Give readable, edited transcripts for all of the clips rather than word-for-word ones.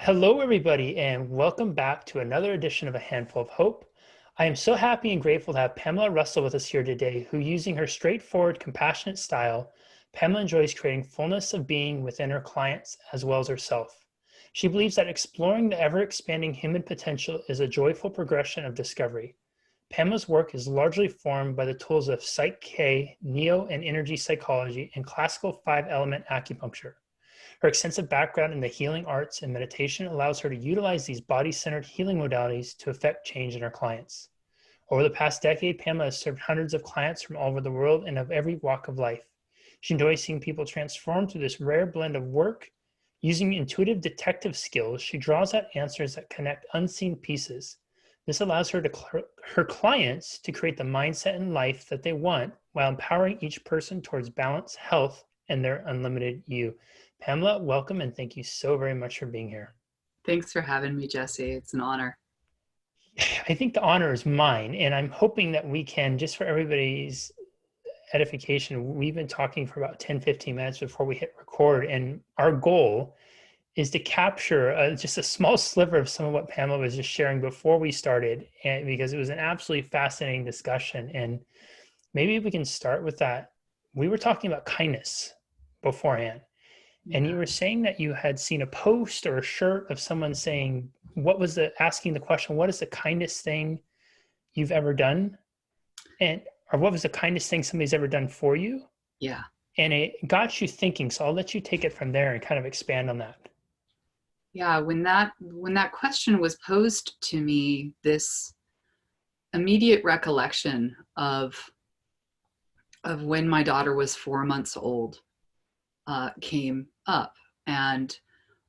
Hello, everybody, and welcome back to another edition of A Handful of Hope. I am so happy and grateful to have Pamela Russell with us here today, who, using her straightforward, compassionate style, Pamela enjoys creating fullness of being within her clients as well as herself. She believes that exploring the ever-expanding human potential is a joyful progression of discovery. Pamela's work is largely formed by the tools of PSYCH-K, neo and energy psychology, and classical five-element acupuncture. Her extensive background in the healing arts and meditation allows her to utilize these body-centered healing modalities to affect change in her clients. Over the past decade, Pamela has served hundreds of clients from all over the world and of every walk of life. She enjoys seeing people transform through this rare blend of work. Using intuitive detective skills, she draws out answers that connect unseen pieces. This allows her clients to create the mindset and life that they want while empowering each person towards balance, health, and their unlimited you. Pamela, welcome, and thank you so very much for being here. Thanks for having me, Jesse. It's an honor. I think the honor is mine, and I'm hoping that we can, just for everybody's edification, we've been talking for about 10, 15 minutes before we hit record, and our goal is to capture just a small sliver of some of what Pamela was just sharing before we started, and because it was an absolutely fascinating discussion. And maybe we can start with that. We were talking about kindness beforehand. And you Yeah. were saying that you had seen a post or a shirt of someone saying, asking the question, what is the kindest thing you've ever done? Or what was the kindest thing somebody's ever done for you? Yeah. And it got you thinking. So I'll let you take it from there and kind of expand on that. Yeah. When that question was posed to me, this immediate recollection of when my daughter was 4 months old came up. And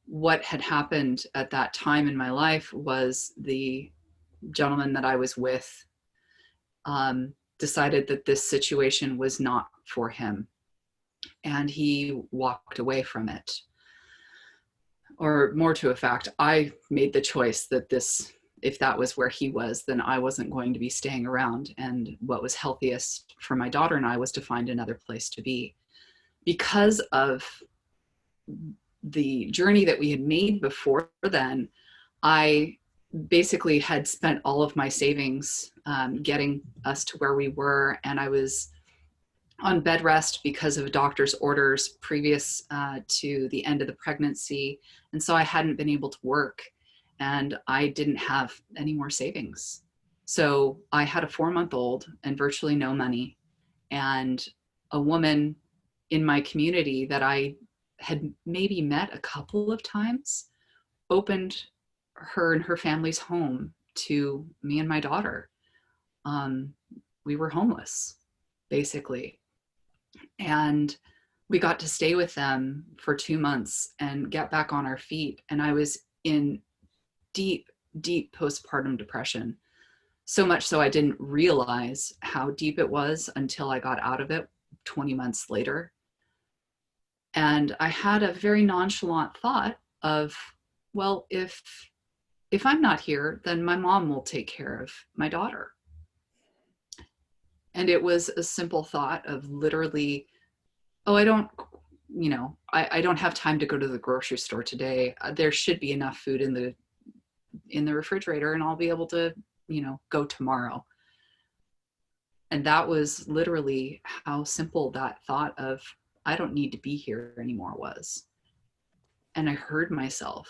what had happened at that time in my life was the gentleman that I was with decided that this situation was not for him, and he walked away from it. Or more to a fact, I made the choice that if that was where he was, then I wasn't going to be staying around. And what was healthiest for my daughter and I was to find another place to be. Because of the journey that we had made before then, I basically had spent all of my savings getting us to where we were. And I was on bed rest because of doctor's orders previous to the end of the pregnancy. And so I hadn't been able to work, and I didn't have any more savings. So I had a 4-month-old and virtually no money. And a woman in my community that I had maybe met a couple of times opened her and her family's home to me and my daughter. We were homeless, basically. And we got to stay with them for 2 months and get back on our feet. And I was in deep, deep postpartum depression. So much so I didn't realize how deep it was until I got out of it 20 months later. And I had a very nonchalant thought of, well, if I'm not here, then my mom will take care of my daughter. And it was a simple thought of literally, oh, I don't have time to go to the grocery store today. There should be enough food in the refrigerator, and I'll be able to, go tomorrow. And that was literally how simple that thought of, I don't need to be here anymore was. And I heard myself.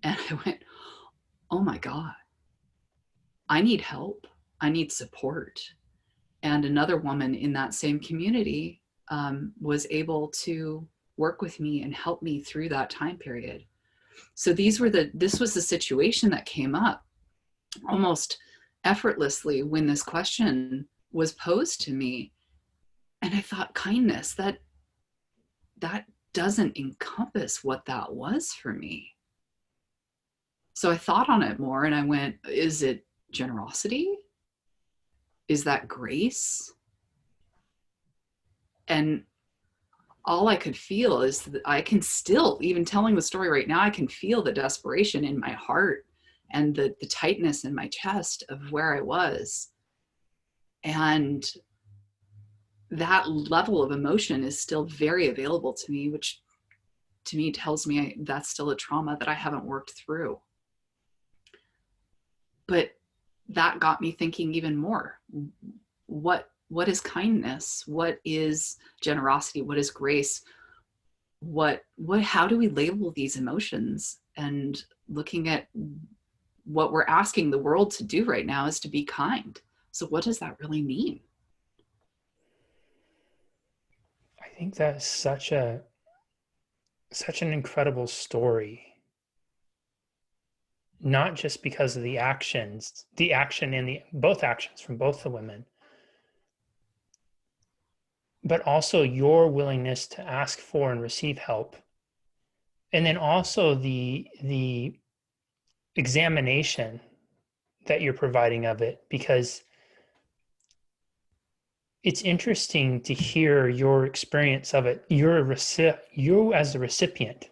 And I went, oh my God, I need help. I need support. And another woman in that same community was able to work with me and help me through that time period. So this was the situation that came up almost effortlessly when this question was posed to me. And I thought, kindness, that doesn't encompass what that was for me. So I thought on it more, and I went, is it generosity? Is that grace? And all I could feel is that I can still, even telling the story right now, I can feel the desperation in my heart and the tightness in my chest of where I was. And that level of emotion is still very available to me, which to me tells me that's still a trauma that I haven't worked through. But that got me thinking even more. What is kindness? What is generosity? What is grace? How do we label these emotions? And looking at what we're asking the world to do right now is to be kind. So what does that really mean? I think that's such an incredible story. Not just because of the action in both actions from both the women, but also your willingness to ask for and receive help. And then also the examination that you're providing of it, because it's interesting to hear your experience of it. You as the recipient,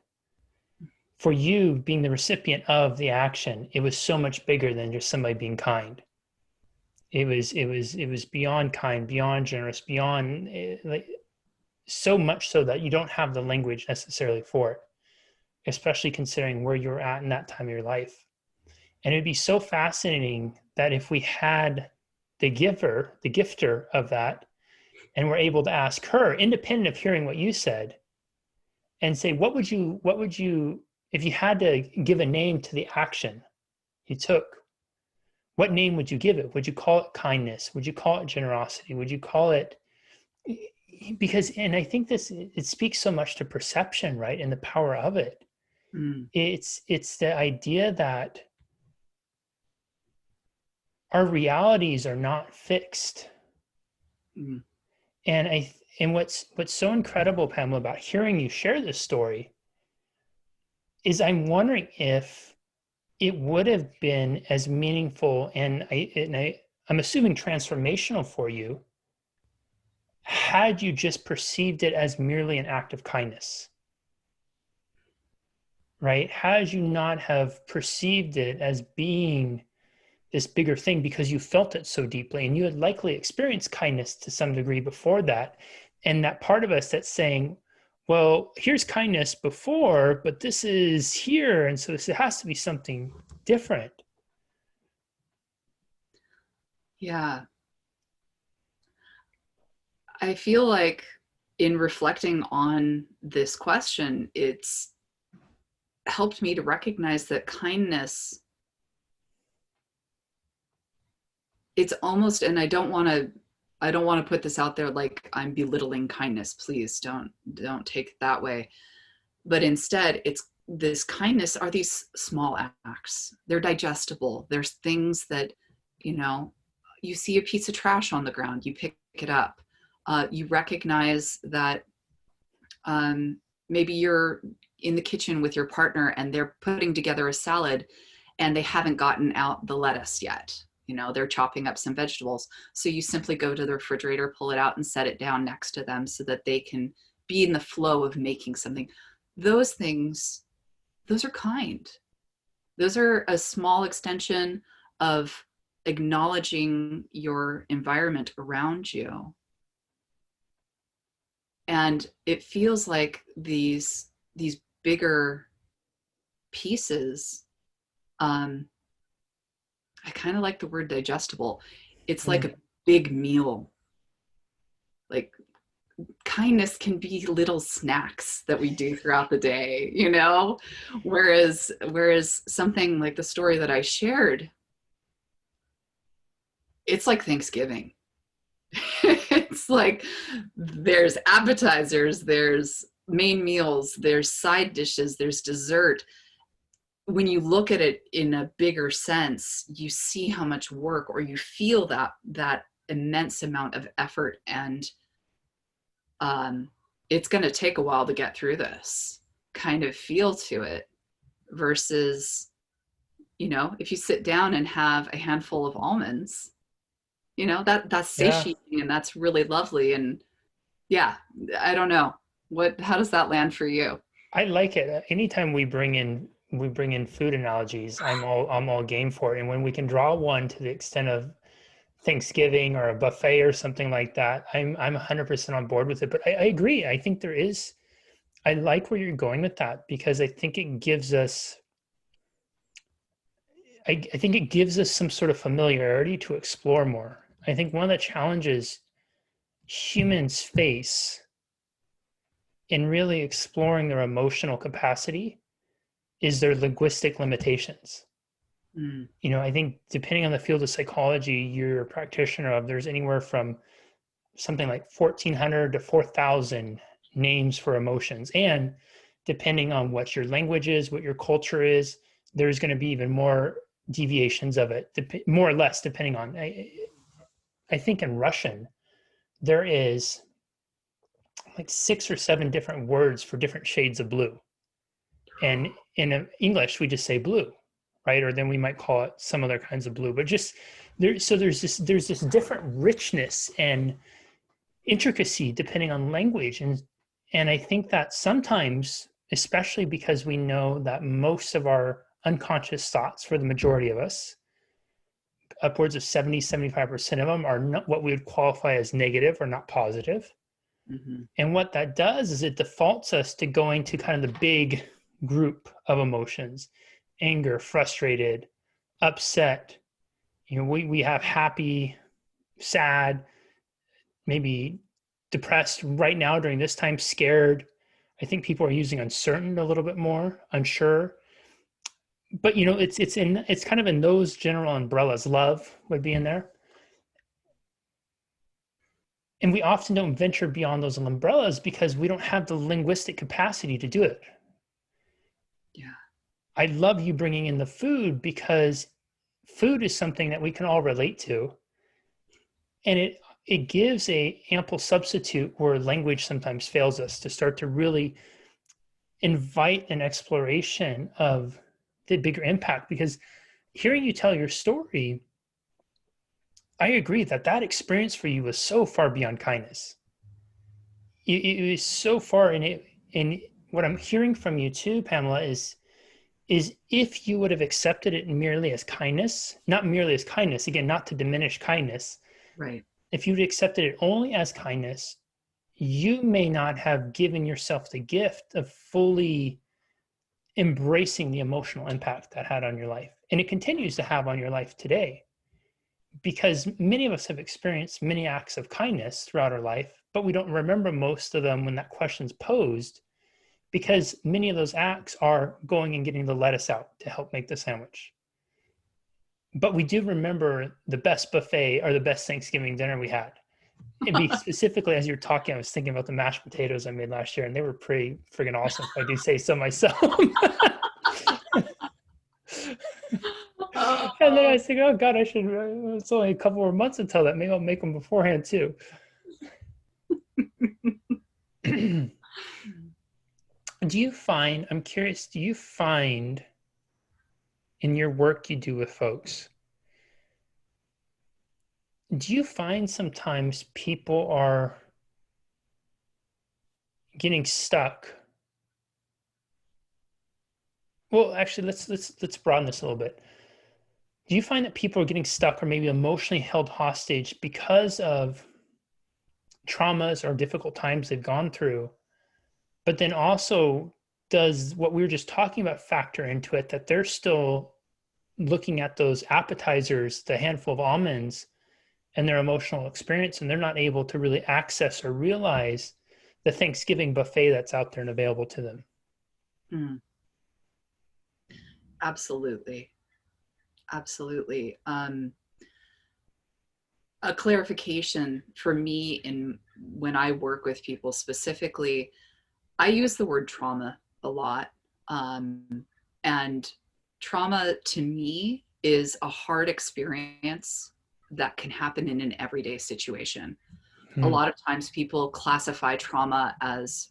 for you being the recipient of the action, it was so much bigger than just somebody being kind. It was beyond kind, beyond generous, beyond like so much so that you don't have the language necessarily for it, especially considering where you're at in that time of your life. And it'd be so fascinating that if we had the gifter of that, and we're able to ask her, independent of hearing what you said, and say, what would you, if you had to give a name to the action you took, what name would you give it? Would you call it kindness? Would you call it generosity? Would you call it, because, and I think it speaks so much to perception, right? And the power of it. Mm. It's the idea that our realities are not fixed. Mm. And what's so incredible, Pamela, about hearing you share this story is I'm wondering if it would have been as meaningful and I'm assuming transformational for you had you just perceived it as merely an act of kindness, right? Had you not have perceived it as being this bigger thing because you felt it so deeply and you had likely experienced kindness to some degree before that. And that part of us that's saying, well, here's kindness before, but this is here. And so it has to be something different. Yeah. I feel like in reflecting on this question, it's helped me to recognize that kindness, it's almost, and I don't want to put this out there like I'm belittling kindness. Please don't take it that way. But instead, it's this kindness are these small acts. They're digestible. There's things that, you see a piece of trash on the ground, you pick it up. You recognize that maybe you're in the kitchen with your partner and they're putting together a salad and they haven't gotten out the lettuce yet. They're chopping up some vegetables. So you simply go to the refrigerator, pull it out and set it down next to them so that they can be in the flow of making something. Those things, those are kind. Those are a small extension of acknowledging your environment around you. And it feels like these bigger pieces, I kind of like the word digestible. It's like a big meal. Like kindness can be little snacks that we do throughout the day, whereas something like the story that I shared, it's like Thanksgiving. It's like there's appetizers, there's main meals, there's side dishes, there's dessert. When you look at it in a bigger sense, you see how much work, or you feel that immense amount of effort, and it's going to take a while to get through this kind of feel to it, versus, if you sit down and have a handful of almonds, that's satiating and that's really lovely. And yeah, I don't know, how does that land for you? I like it. Anytime we bring in food analogies, I'm all game for it. And when we can draw one to the extent of Thanksgiving or a buffet or something like that, I'm 100% on board with it. But I agree. I think there is I like where you're going with that, because I think it gives us, I think it gives us some sort of familiarity to explore more. I think one of the challenges humans face in really exploring their emotional capacity is their linguistic limitations. Mm. I think depending on the field of psychology you're a practitioner of, there's anywhere from something like 1,400 to 4,000 names for emotions. And depending on what your language is, what your culture is, there's going to be even more deviations of it, more or less, depending on. I think in Russian, there is like 6 or 7 different words for different shades of blue. And in English, we just say blue, right? Or then we might call it some other kinds of blue. But just there, so there's this different richness and intricacy depending on language, and I think that sometimes, especially because we know that most of our unconscious thoughts, for the majority of us, upwards of 70-75% of them, are not what we would qualify as negative or not positive. Mm-hmm. And what that does is it defaults us to going to kind of the big group of emotions: anger, frustrated, upset. We have happy, sad, maybe depressed right now during this time, scared. I think people are using uncertain a little bit more, unsure. But it's kind of in those general umbrellas. Love would be in there. And we often don't venture beyond those umbrellas because we don't have the linguistic capacity to do it. Yeah. I love you bringing in the food, because food is something that we can all relate to, and it gives a ample substitute where language sometimes fails us, to start to really invite an exploration of the bigger impact. Because hearing you tell your story, I agree that experience for you was so far beyond kindness. It was so far in it. And what I'm hearing from you too, Pamela, is if you would have accepted it merely as kindness, not merely as kindness, again, not to diminish kindness, Right. if you'd accepted it only as kindness, you may not have given yourself the gift of fully embracing the emotional impact that had on your life. And it continues to have on your life today, because many of us have experienced many acts of kindness throughout our life, but we don't remember most of them when that question's posed, because many of those acts are going and getting the lettuce out to help make the sandwich. But we do remember the best buffet or the best Thanksgiving dinner we had. And be specifically, as you're talking, I was thinking about the mashed potatoes I made last year, and they were pretty friggin' awesome, if I do say so myself. And then I Oh. was thinking, oh God, I should. It's only a couple more months until that. Maybe I'll make them beforehand too. I'm curious, do you find in your work you do with folks, do you find sometimes people are getting stuck? Well, actually, let's broaden this a little bit. Do you find that people are getting stuck or maybe emotionally held hostage because of traumas or difficult times they've gone through? But then also, does what we were just talking about factor into it, that they're still looking at those appetizers, the handful of almonds, and their emotional experience, and they're not able to really access or realize the Thanksgiving buffet that's out there and available to them? Mm. Absolutely. Absolutely. A clarification for me in when I work with people specifically, I use the word trauma a lot. And trauma to me is a hard experience that can happen in an everyday situation. A Hmm. lot of times people classify trauma as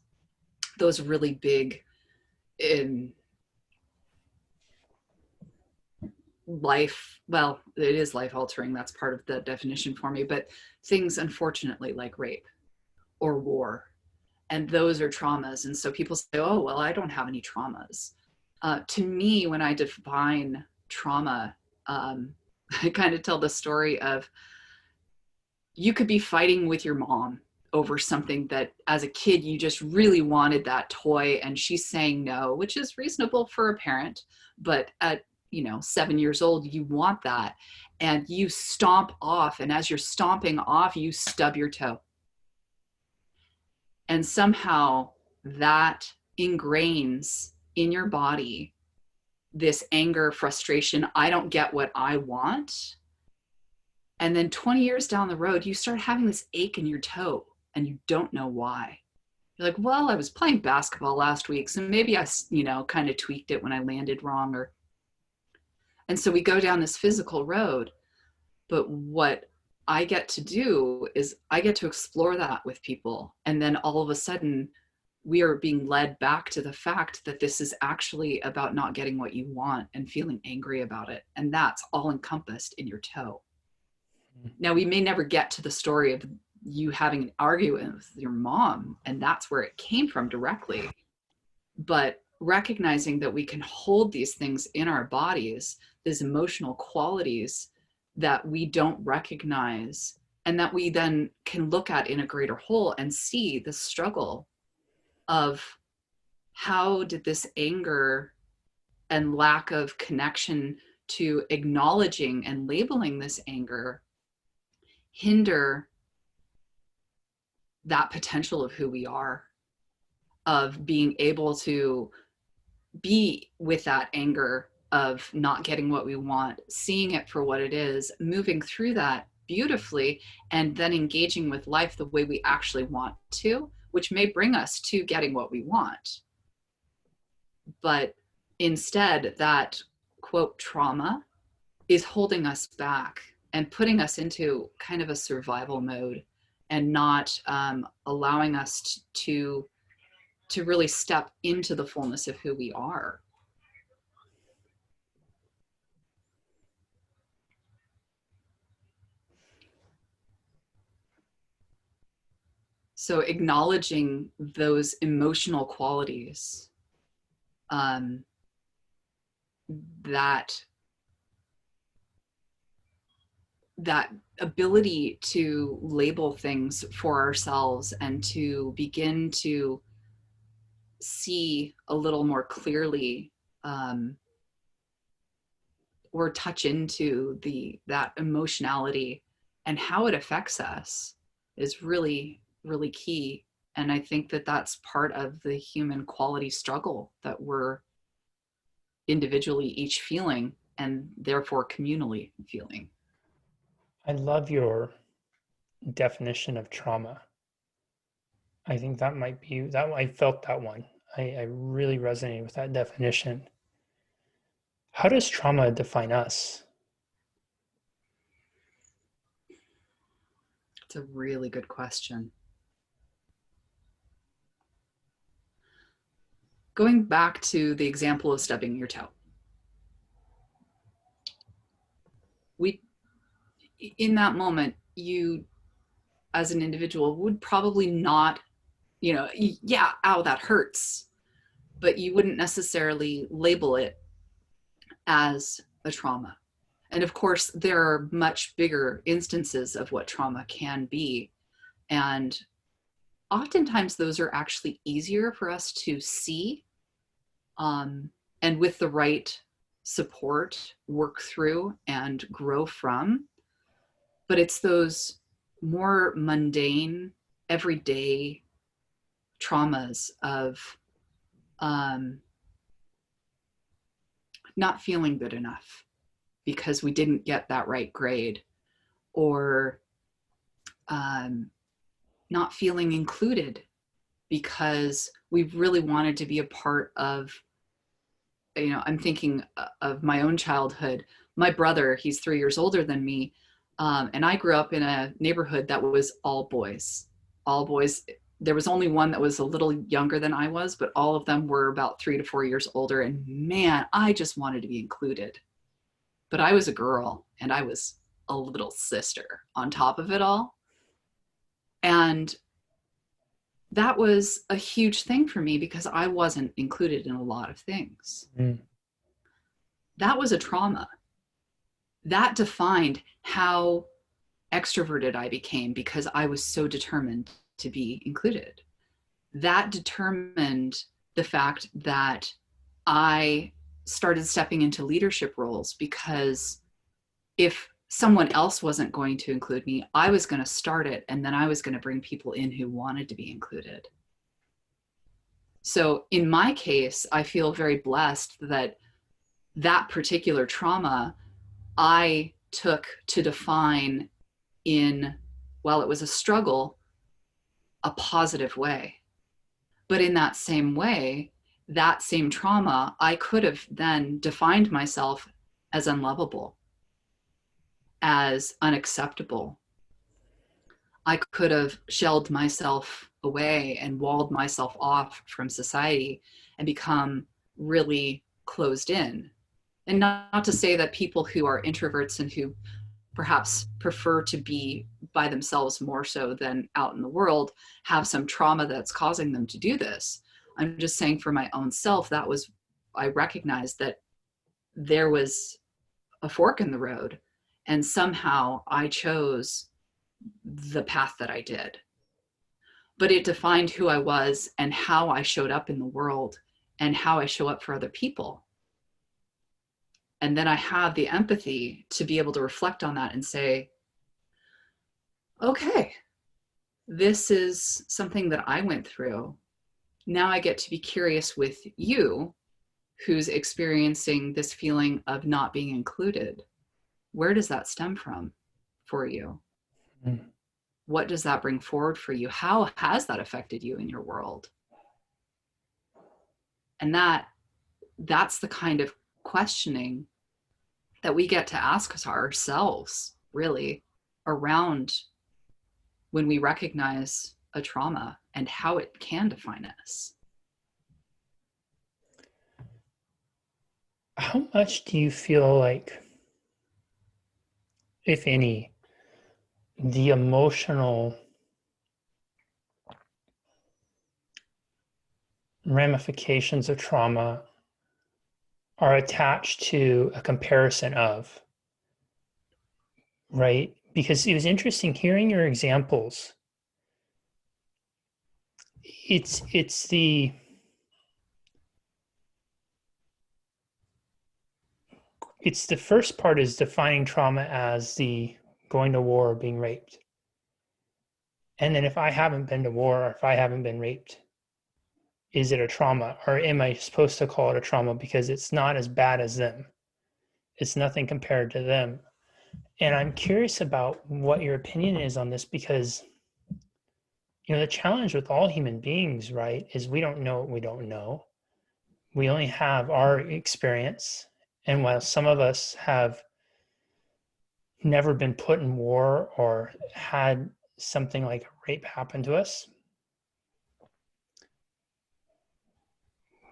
those really big in life, well, it is life altering, that's part of the definition for me, but things unfortunately like rape or war, and those are traumas. And so people say, oh well, I don't have any traumas. To me, when I define trauma, I kind of tell the story of, you could be fighting with your mom over something that as a kid you just really wanted that toy, and she's saying no, which is reasonable for a parent, but at 7 years old you want that, and you stomp off, and as you're stomping off you stub your toe, and somehow that ingrains in your body this anger, frustration, I don't get what I want. And then 20 years down the road you start having this ache in your toe and you don't know why. You're like, well, I was playing basketball last week, so maybe I kind of tweaked it when I landed wrong. And so we go down this physical road. But what I get to do is I get to explore that with people. And then all of a sudden we are being led back to the fact that this is actually about not getting what you want and feeling angry about it. And that's all encompassed in your toe. Now, we may never get to the story of you having an argument with your mom, and that's where it came from directly. But recognizing that we can hold these things in our bodies, these emotional qualities that we don't recognize, and that we then can look at in a greater whole and see the struggle of how did this anger and lack of connection to acknowledging and labeling this anger hinder that potential of who we are, of being able to be with that anger of not getting what we want, seeing it for what it is, moving through that beautifully, and then engaging with life the way we actually want to, which may bring us to getting what we want. But instead, that quote trauma is holding us back and putting us into kind of a survival mode, and not allowing us to really step into the fullness of who we are. So acknowledging those emotional qualities, that ability to label things for ourselves and to begin to see a little more clearly, or touch into that emotionality and how it affects us, is really, really key. And I think that that's part of the human quality struggle that we're individually each feeling, and therefore communally feeling. I love your definition of trauma. I think that might be that. I felt that one. I really resonated with that definition. How does trauma define us? It's a really good question. Going back to the example of stubbing your toe. In that moment, you as an individual would probably not, yeah, ow, that hurts, but you wouldn't necessarily label it as a trauma. And of course, there are much bigger instances of what trauma can be. And oftentimes those are actually easier for us to see, and with the right support, work through and grow from. But it's those more mundane, everyday traumas of not feeling good enough because we didn't get that right grade, or not feeling included because we really wanted to be a part of, I'm thinking of my own childhood. My brother, he's 3 years older than me, and I grew up in a neighborhood that was all boys. All boys. There was only one that was a little younger than I was, but all of them were about 3 to 4 years older. And man, I just wanted to be included. But I was a girl, and I was a little sister on top of it all. And that was a huge thing for me because I wasn't included in a lot of things. That was a trauma. That defined how extroverted I became because I was so determined to be included. That determined the fact that I started stepping into leadership roles, because if someone else wasn't going to include me, I was going to start it, and then I was going to bring people in who wanted to be included. So in my case, I feel very blessed that that particular trauma I took to define in, while it was a struggle, a positive way. But in that same way, that same trauma, I could have then defined myself as unlovable, as unacceptable. I could have shelled myself away and walled myself off from society and become really closed in. And not to say that people who are introverts and who perhaps prefer to be by themselves more so than out in the world have some trauma that's causing them to do this. I'm just saying for my own self, I recognized that there was a fork in the road, and somehow I chose the path that I did. But it defined who I was and how I showed up in the world and how I show up for other people. And then I have the empathy to be able to reflect on that and say, okay, this is something that I went through. Now I get to be curious with you, who's experiencing this feeling of not being included. Where does that stem from for you? Mm-hmm. What does that bring forward for you? How has that affected you in your world? And that's the kind of questioning that we get to ask ourselves, really, around when we recognize a trauma and how it can define us. How much do you feel like, if any, the emotional ramifications of trauma are attached to a comparison of, right? Because it was interesting hearing your examples. It's the first part is defining trauma as the going to war or being raped. And then if I haven't been to war or if I haven't been raped, is it a trauma, or am I supposed to call it a trauma because it's not as bad as them? It's nothing compared to them. And I'm curious about what your opinion is on this, because the challenge with all human beings, right, is we don't know what we don't know. We only have our experience. And while some of us have never been put in war or had something like a rape happen to us,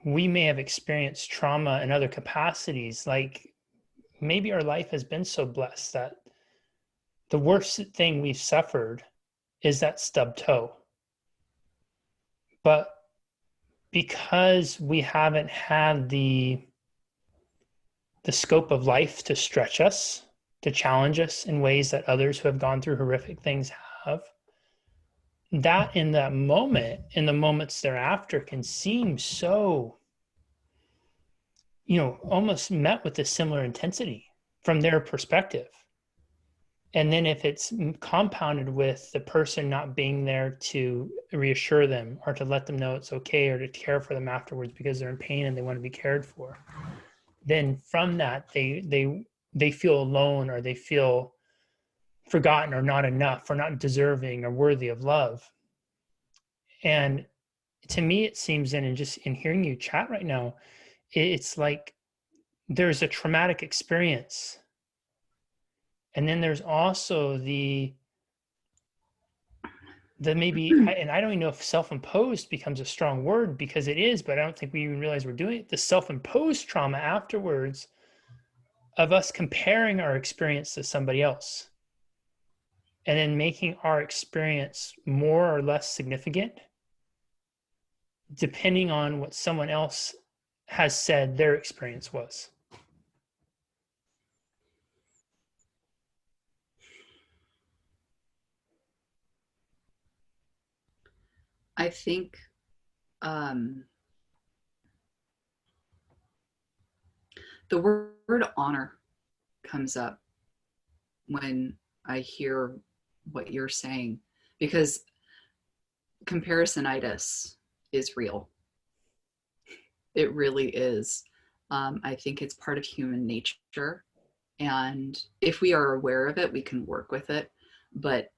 we may have experienced trauma in other capacities. Like maybe our life has been so blessed that the worst thing we've suffered is that stubbed toe. But because we haven't had the scope of life to stretch us, to challenge us in ways that others who have gone through horrific things have, that in that moment, in the moments thereafter, can seem so, almost met with a similar intensity from their perspective. And then if it's compounded with the person not being there to reassure them or to let them know it's okay or to care for them afterwards because they're in pain and they want to be cared for, then from that they feel alone, or they feel forgotten or not enough or not deserving or worthy of love. And to me, it seems in just in hearing you chat right now, it's like there's a traumatic experience. And then there's also the maybe, and I don't even know if self-imposed becomes a strong word, because it is, but I don't think we even realize we're doing it. The self-imposed trauma afterwards of us comparing our experience to somebody else and then making our experience more or less significant depending on what someone else has said their experience was. I think um, the word honor comes up when I hear what you're saying, because comparisonitis is real. It really is. I think it's part of human nature. And if we are aware of it, we can work with it. But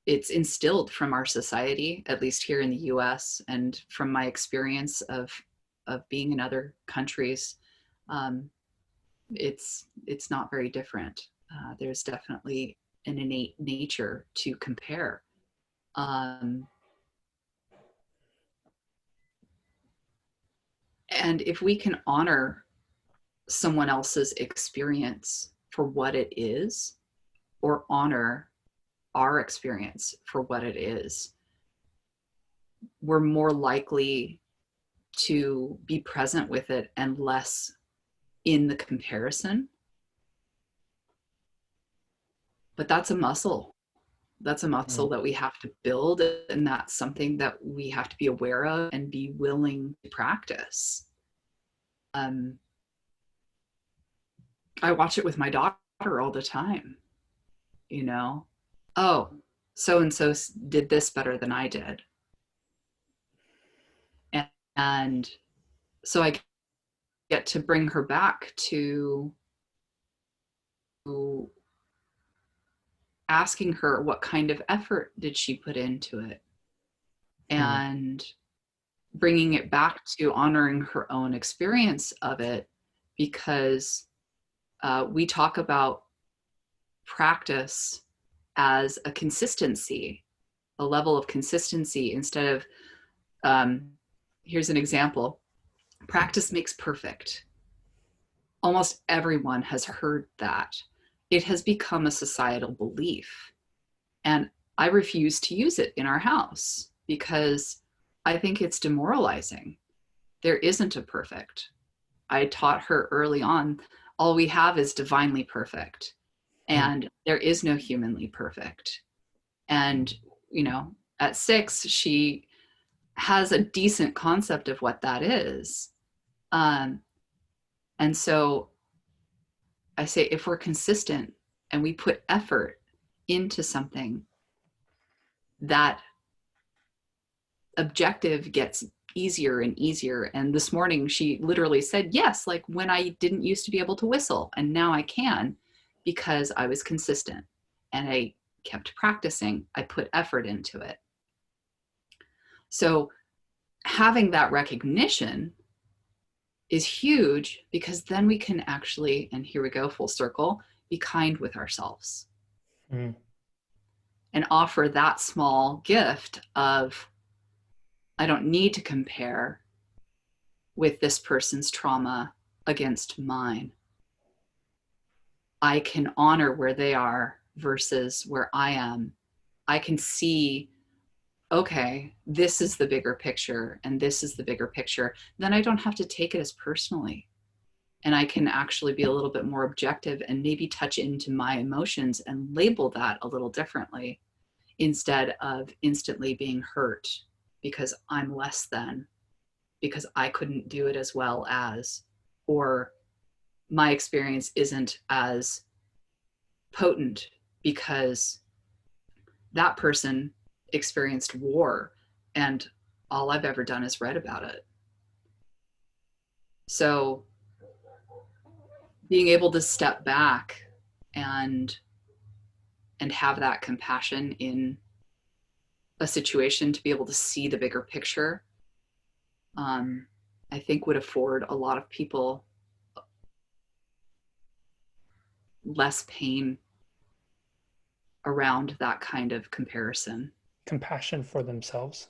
it's instilled from our society, at least here in the US, and from my experience of being in other countries. Um, it's not very different. There's definitely an innate nature to compare. Um, and if we can honor someone else's experience for what it is, or honor our experience for what it is, we're more likely to be present with it and less in the comparison. But that's a muscle. That's a muscle that we have to build, and that's something that we have to be aware of and be willing to practice. I watch it with my daughter all the time, you know. Oh, so and so did this better than I did. And so I get to bring her back to asking her what kind of effort did she put into it, and bringing it back to honoring her own experience of it, because we talk about practice as a consistency, a level of consistency, instead of, here's an example: practice makes perfect. Almost everyone has heard that. It has become a societal belief. And I refuse to use it in our house because I think it's demoralizing. There isn't a perfect. I taught her early on, all we have is divinely perfect, and there is no humanly perfect. And, you know, at 6, she has a decent concept of what that is. And so I say, if we're consistent and we put effort into something, that objective gets easier and easier. And this morning she literally said, yes, like when I didn't used to be able to whistle, and now I can, because I was consistent and I kept practicing. I put effort into it. So having that recognition is huge, because then we can actually, and here we go, full circle, be kind with ourselves and offer that small gift of, I don't need to compare with this person's trauma against mine. I can honor where they are versus where I am. I can see, okay, this is the bigger picture and this is the bigger picture. Then I don't have to take it as personally. And I can actually be a little bit more objective and maybe touch into my emotions and label that a little differently, instead of instantly being hurt because I'm less than, because I couldn't do it as well as, or my experience isn't as potent because that person experienced war and all I've ever done is read about it. So being able to step back and have that compassion in a situation, to be able to see the bigger picture, I think would afford a lot of people less pain around that kind of comparison. Compassion for themselves.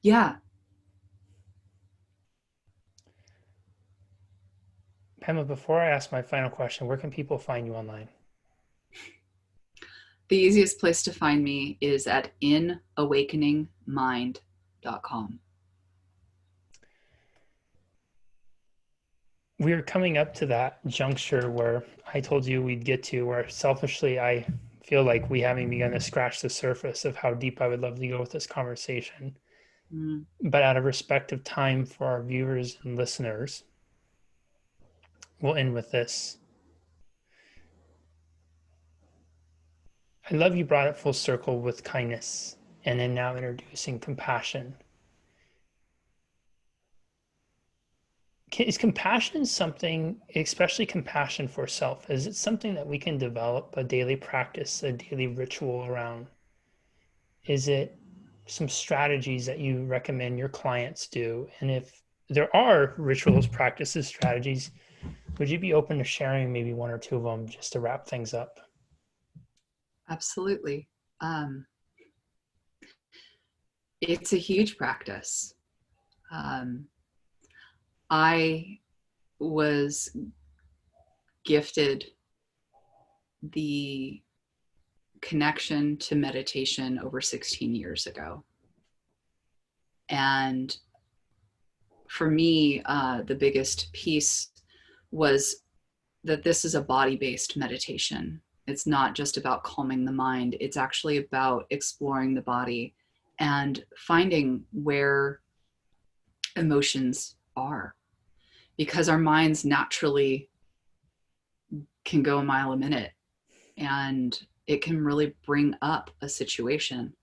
Yeah. Pamela, before I ask my final question, where can people find you online? The easiest place to find me is at inawakeningmind.com. We are coming up to that juncture where I told you we'd get to, where selfishly I feel like we haven't begun to scratch the surface of how deep I would love to go with this conversation. Mm. But out of respect of time for our viewers and listeners, we'll end with this. I love you brought it full circle with kindness and then now introducing compassion. Is compassion something, especially compassion for self, is it something that we can develop a daily practice, a daily ritual around? Is it some strategies that you recommend your clients do? And if there are rituals, practices, strategies, would you be open to sharing maybe one or two of them just to wrap things up? Absolutely. It's a huge practice. I was gifted the connection to meditation over 16 years ago. And for me, the biggest piece was that this is a body-based meditation. It's not just about calming the mind. It's actually about exploring the body and finding where emotions are, because our minds naturally can go a mile a minute and it can really bring up a situation.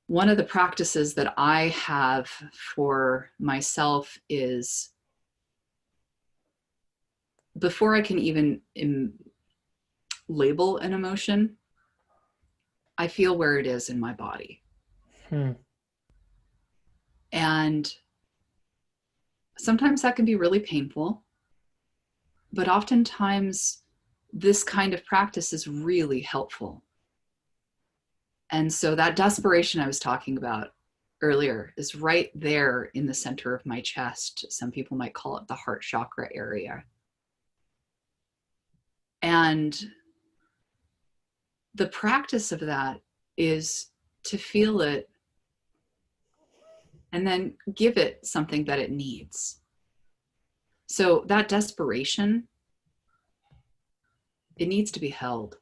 One of the practices that I have for myself is, before I can even label an emotion, I feel where it is in my body. And sometimes that can be really painful, but oftentimes this kind of practice is really helpful. And so that desperation I was talking about earlier is right there in the center of my chest. Some people might call it the heart chakra area. And the practice of that is to feel it and then give it something that it needs. So that desperation, it needs to be held.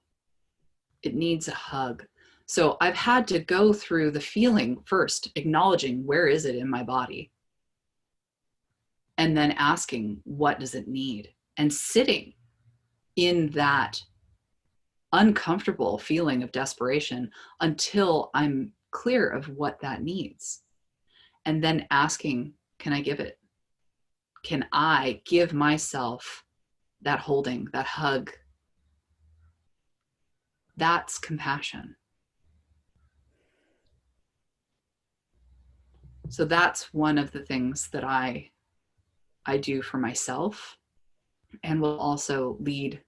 It needs a hug. So I've had to go through the feeling first, acknowledging where is it in my body, and then asking, what does it need? And sitting in that uncomfortable feeling of desperation until I'm clear of what that needs. And then asking, can I give it? Can I give myself that holding, that hug? That's compassion. So that's one of the things that I do for myself, and will also lead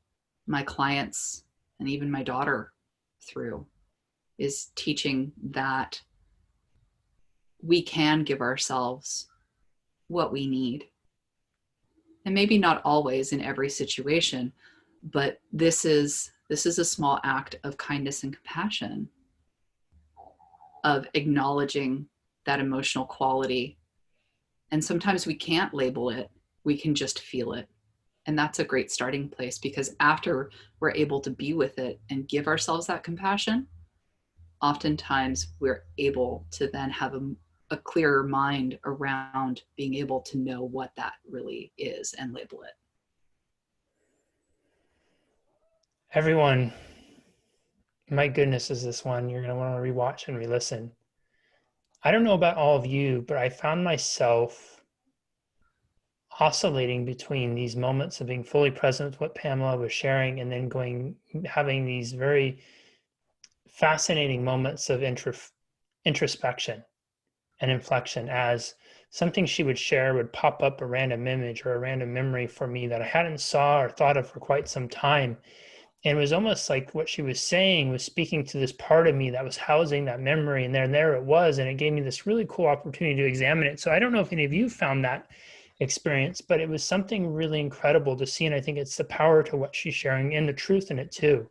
my clients and even my daughter through, is teaching that we can give ourselves what we need. And maybe not always in every situation, but this is a small act of kindness and compassion, of acknowledging that emotional quality. And sometimes we can't label it, we can just feel it. And that's a great starting place, because after we're able to be with it and give ourselves that compassion, oftentimes we're able to then have a clearer mind around being able to know what that really is and label it. Everyone, my goodness, is this one you're going to want to rewatch and re-listen. I don't know about all of you, but I found myself oscillating between these moments of being fully present with what Pamela was sharing and then having these very fascinating moments of introspection and inflection, as something she would share would pop up a random image or a random memory for me that I hadn't saw or thought of for quite some time. And it was almost like what she was saying was speaking to this part of me that was housing that memory, and there it was, and it gave me this really cool opportunity to examine it. So I don't know if any of you found that experience, but it was something really incredible to see, and I think it's the power to what she's sharing and the truth in it too.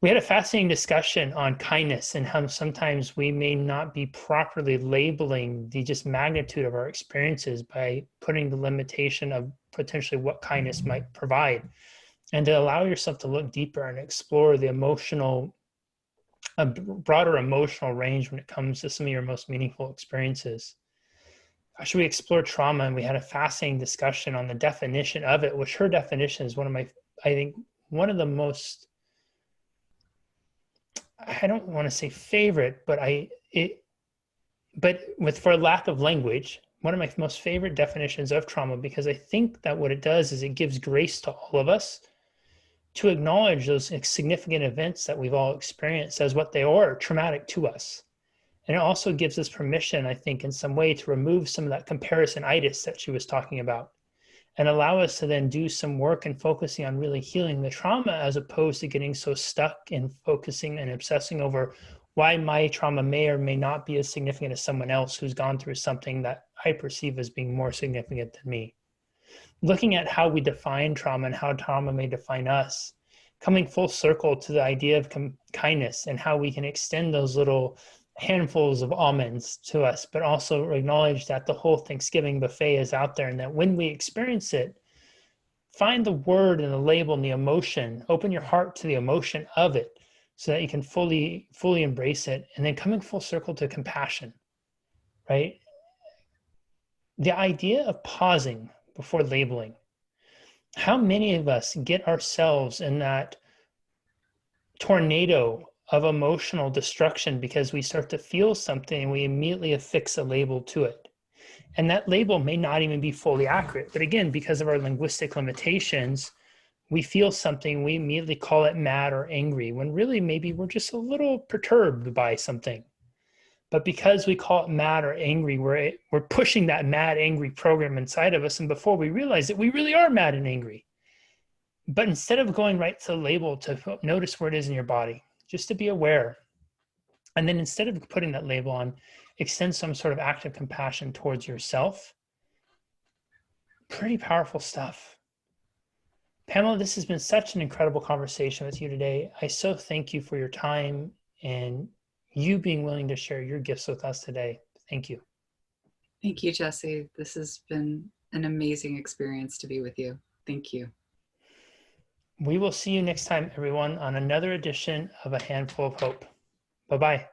We had a fascinating discussion on kindness and how sometimes we may not be properly labeling the just magnitude of our experiences by putting the limitation of potentially what kindness might provide. and to allow yourself to look deeper and explore the emotional, a broader emotional range when it comes to some of your most meaningful experiences. Should we explore trauma? And we had a fascinating discussion on the definition of it, which her definition is one of my, I think, one of the most, I don't want to say favorite, but for lack of language, one of my most favorite definitions of trauma, because I think that what it does is it gives grace to all of us to acknowledge those significant events that we've all experienced as what they are, traumatic to us. And it also gives us permission, I think, in some way to remove some of that comparisonitis that she was talking about and allow us to then do some work and focusing on really healing the trauma, as opposed to getting so stuck in focusing and obsessing over why my trauma may or may not be as significant as someone else who's gone through something that I perceive as being more significant than me. Looking at how we define trauma and how trauma may define us, coming full circle to the idea of kindness and how we can extend those little handfuls of almonds to us, but also acknowledge that the whole Thanksgiving buffet is out there, and that when we experience it, find the word and the label and the emotion, open your heart to the emotion of it so that you can fully embrace it. And then coming full circle to compassion, right? The idea of pausing before labeling. How many of us get ourselves in that tornado of emotional destruction because we start to feel something and we immediately affix a label to it? And that label may not even be fully accurate. But again, because of our linguistic limitations, we feel something, we immediately call it mad or angry, when really maybe we're just a little perturbed by something. But because we call it mad or angry, we're pushing that mad, angry program inside of us. And before we realize it, we really are mad and angry. But instead of going right to the label, to notice where it is in your body, just to be aware. And then instead of putting that label on, extend some sort of act of compassion towards yourself. Pretty powerful stuff. Pamela, this has been such an incredible conversation with you today. I so thank you for your time and you being willing to share your gifts with us today. Thank you. Thank you, Jesse. This has been an amazing experience to be with you. Thank you. We will see you next time, everyone, on another edition of A Handful of Hope. Bye-bye.